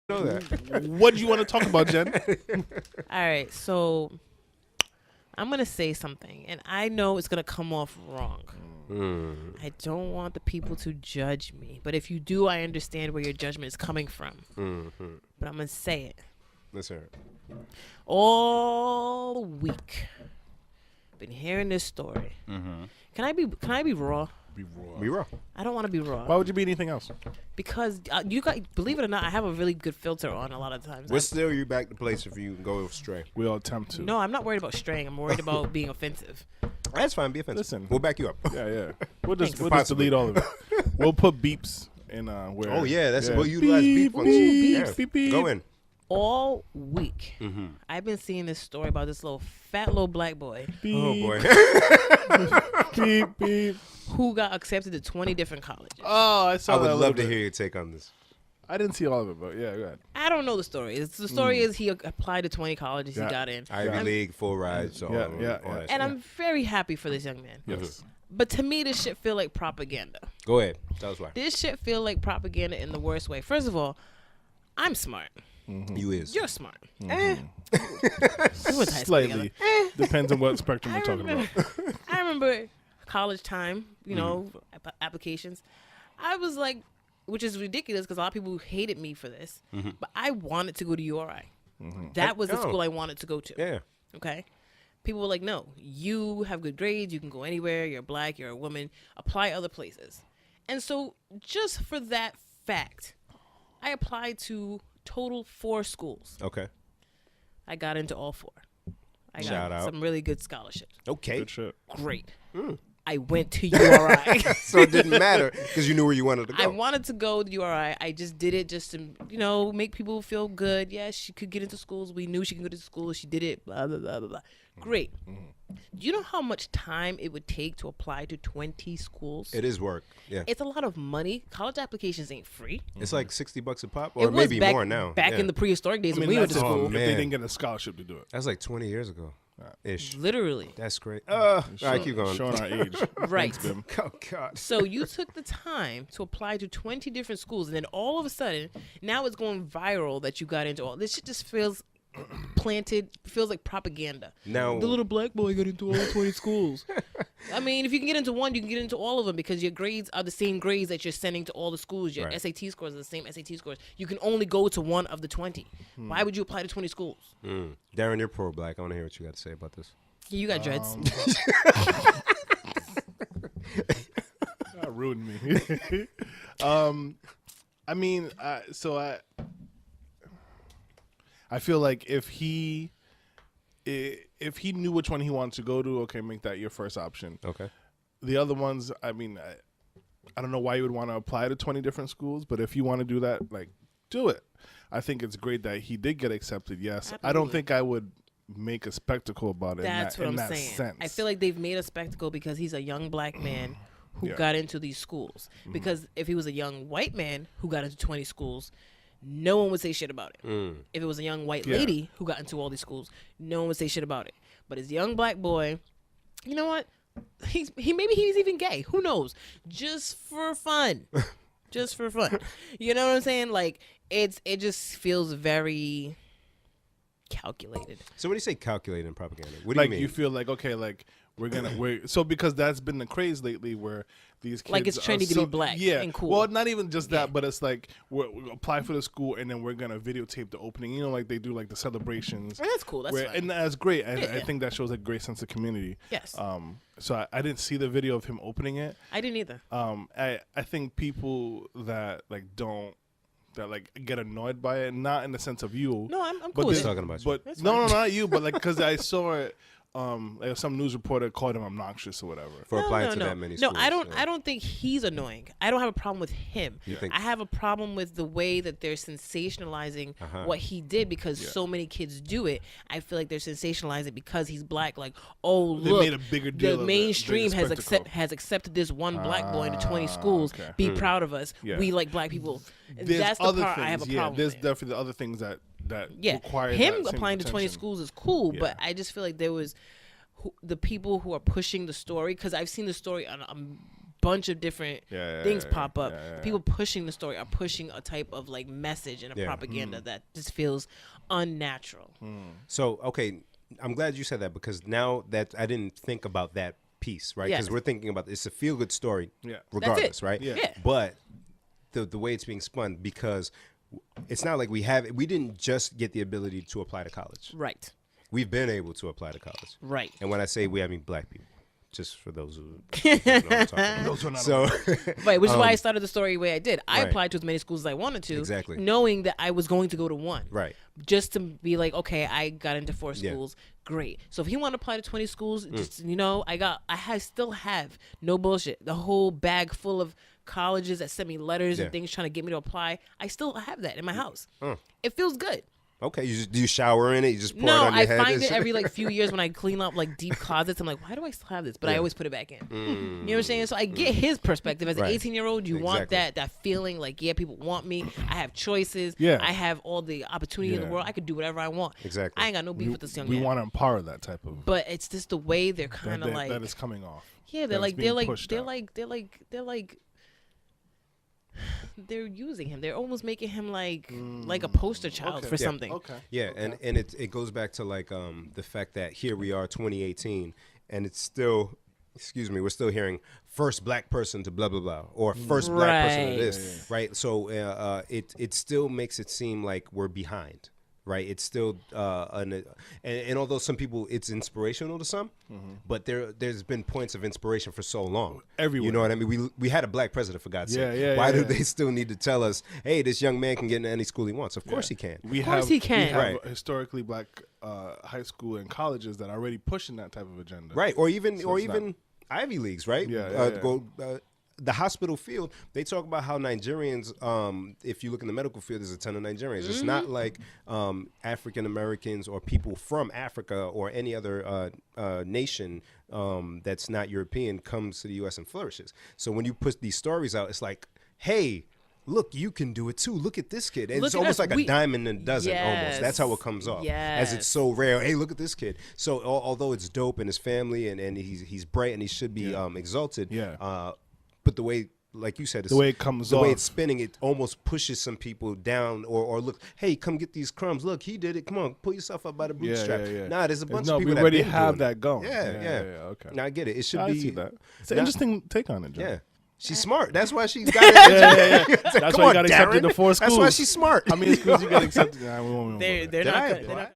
know that. What do you want to talk about, Jen? All right, so I'm going to say something, and I know it's going to come off wrong. I don't want the people to judge me, but if you do, I understand where your judgment is coming from. But I'm going to say it. Let's hear it. All week, been hearing this story. Can I be raw? Be raw. I don't want to be raw. Why would you be anything else? Because you guys, believe it or not, I have a really good filter on a lot of times. We'll steal you back to place if you go astray. We'll attempt to. No, I'm not worried about straying. I'm worried about being offensive. That's fine. Be offensive. Listen. We'll back you up. Yeah. We'll just Possibly. delete all of it. We'll put beeps in where. Oh yeah, that's what you utilize beep function. Yeah. beep, beep. Go in. All week, I've been seeing this story about this fat little black boy Beep, Oh boy. beep, beep. who got accepted to 20 different colleges. Oh, I saw I that. would a love little to bit. hear your take on this. I didn't see all of it, but yeah, go ahead. I don't know the story. The story is he applied to 20 colleges. Yeah. He got in. Ivy League, full rides, all Yeah. that And stuff. I'm very happy for this young man. Yes. But to me, this shit feel like propaganda. Go ahead. Tell us why. This shit feel like propaganda in the worst way. First of all, I'm smart. You is. You're smart. We went to high school Slightly. Depends on what spectrum we're talking about. I remember college time, applications. I was like, which is ridiculous because a lot of people hated me for this, but I wanted to go to URI. That was the school I wanted to go to. Yeah. Okay. People were like, no, you have good grades. You can go anywhere. You're black. You're a woman. Apply other places. And so just for that fact, I applied to total 4 schools. Okay. I got into all 4. I Shout got out. some really good scholarships. Okay. Good shit. Great. I went to URI. So it didn't matter because you knew where you wanted to go. I wanted to go to URI. I just did it just to, make people feel good. Yeah, she could get into schools. We knew she could go to school. She did it. Blah, blah, blah, blah, blah. Great. Do you know how much time it would take to apply to 20 schools? It is work. Yeah. It's a lot of money. College applications ain't free. It's like $60 a pop, It or was maybe back, more now. Back Yeah. in the prehistoric days I mean, when we went to that's school. if man. they didn't get a scholarship to do it. That's like 20 years ago. Ish. Literally. That's great. All right, keep going. Showing our age. Right. Thanks, Bim. Oh, God. So you took the time to apply to 20 different schools, and then all of a sudden, now it's going viral that you got into all this. Shit just feels feels like propaganda. Now, The little black boy got into all 20 schools. I mean, if you can get into one, you can get into all of them because your grades are the same grades that you're sending to all the schools. Your Right. SAT scores are the same SAT scores. You can only go to one of the 20. Why would you apply to 20 schools? Darren, you're pro-black. I want to hear what you got to say about this. You got dreads. That ruined me. I mean, I feel like if he knew which one he wanted to go to, okay, make that your first option. Okay. The other ones, I mean, I don't know why you would want to apply to 20 different schools, but if you want to do that, like, do it. I think it's great that he did get accepted. Yes, I don't Absolutely. think I would make a spectacle about it. That's in what that I'm saying. sense. I feel like they've made a spectacle because he's a young black man who Yeah. got into these schools. Because if he was a young white man who got into 20 schools, no one would say shit about it. If it was a young white Yeah. lady who got into all these schools, no one would say shit about it. But his young black boy, you know what? Maybe he's even gay. Who knows? Just for fun. Just for fun. You know what I'm saying? Like it just feels very calculated. So when you say calculating propaganda, what do Like you mean? you feel like, okay, like we're so because that's been the craze lately where these kids Like it's are trendy to be black and cool. Well, not even just that, but it's like we apply for the school and then we're gonna videotape the opening. You know, like they do like the celebrations. And that's cool. That's fine. and that's great. I Yeah. think that shows a great sense of community. Yes. So I didn't see the video of him opening it. I didn't either. I think people that get annoyed by it, not in the sense of you. No, I'm But cool with this- it. talking about you. But That's no, fine. not you. But like, because I saw it, like some news reporter called him obnoxious or whatever. for applying no, to no. that many No, schools. I don't. yeah. I don't think he's annoying. I don't have a problem with him. You think- I have a problem with the way that they're sensationalizing what he did because so many kids do it. I feel like they're sensationalizing it because he's black. Like, oh They look, made a bigger deal of the it, mainstream bigger has spectacle. accepted this one black boy into 20 schools. okay. Be proud of us. Yeah. We like black people. There's That's the other part things. I have a yeah, problem there's with. definitely other things that Yeah, require him that same applying to 20 attention. schools is cool, Yeah. but I just feel like there was the people who are pushing the story because I've seen the story on a bunch of different things pop up. yeah. People pushing the story are pushing a type of like message and a propaganda that just feels unnatural. So, okay, I'm glad you said that, because now that I didn't think about that piece, right? Because we're thinking about it's a feel good story, regardless, right? Yeah. But the way it's being spun, because it's not like we didn't just get the ability to apply to college. Right. We've been able to apply to college. Right. And when I say we, I mean black people. Just for those who don't know what I'm talking about. Those who are not Right, which is why I started the story the way I did. I applied to as many schools as I wanted to, Exactly. knowing that I was going to go to one. Right. Just to be like, okay, I got into 4 schools. Great. So if he wanted to apply to 20 schools, just still have no bullshit. The whole bag full of colleges that sent me letters and things trying to get me to apply. I still have that in my house. It feels good. Okay, do you shower in it? You just pour it on your I head? find it every like few years when I clean up like deep closets. I'm like, why do I still have this? But I always put it back in. You know what I'm saying? So I get his perspective as an 18-year-old. You want that feeling like, people want me. I have choices. Yeah. I have all the opportunity in the world. I could do whatever I want. Exactly. I ain't got no beef with this young We man. want to empower that type of. But it's just the way they're kind of like that is coming off. Yeah, they're using him. They're almost making him like a poster child for something. Okay. Yeah, and it goes back to like the fact that here we are 2018 and it's still, we're still hearing first black person to blah blah blah, or first black person to this, right? So it still makes it seem like we're behind. Right, it's still and although some people it's inspirational to some, but there's been points of inspiration for so long. Everywhere, you know what I mean? We had a black president, for God's sake. Why do they still need to tell us, hey, this young man can get into any school he wants? Of course he can. Of course he can. We have Right. historically black high school and colleges that are already pushing that type of agenda. Right, or even Ivy Leagues, right? The hospital field, they talk about how Nigerians, if you look in the medical field, there's a ton of Nigerians. It's not like African Americans or people from Africa or any other nation that's not European comes to the U.S. and flourishes. So when you put these stories out, it's like, hey, look, you can do it too. Look at this kid. And it's almost like a diamond in a dozen, almost. That's how it comes off. As it's so rare. Hey, look at this kid. So although it's dope and his family and he's bright and he should be exalted, but the way, like you said, the way it comes the off. way it's spinning, it almost pushes some people down or look, hey, come get these crumbs. Look, he did it. Come on, pull yourself up by the bootstrap. Nah, there's a bunch of people we that already been have doing that going. Yeah. Okay. Now I get it. It should I be. see that. It's an interesting take on it, Joe. Yeah. She's smart. That's why she's got it. That's why you got accepted to 4 schools. That's why she's smart. How many schools you got accepted? They're not.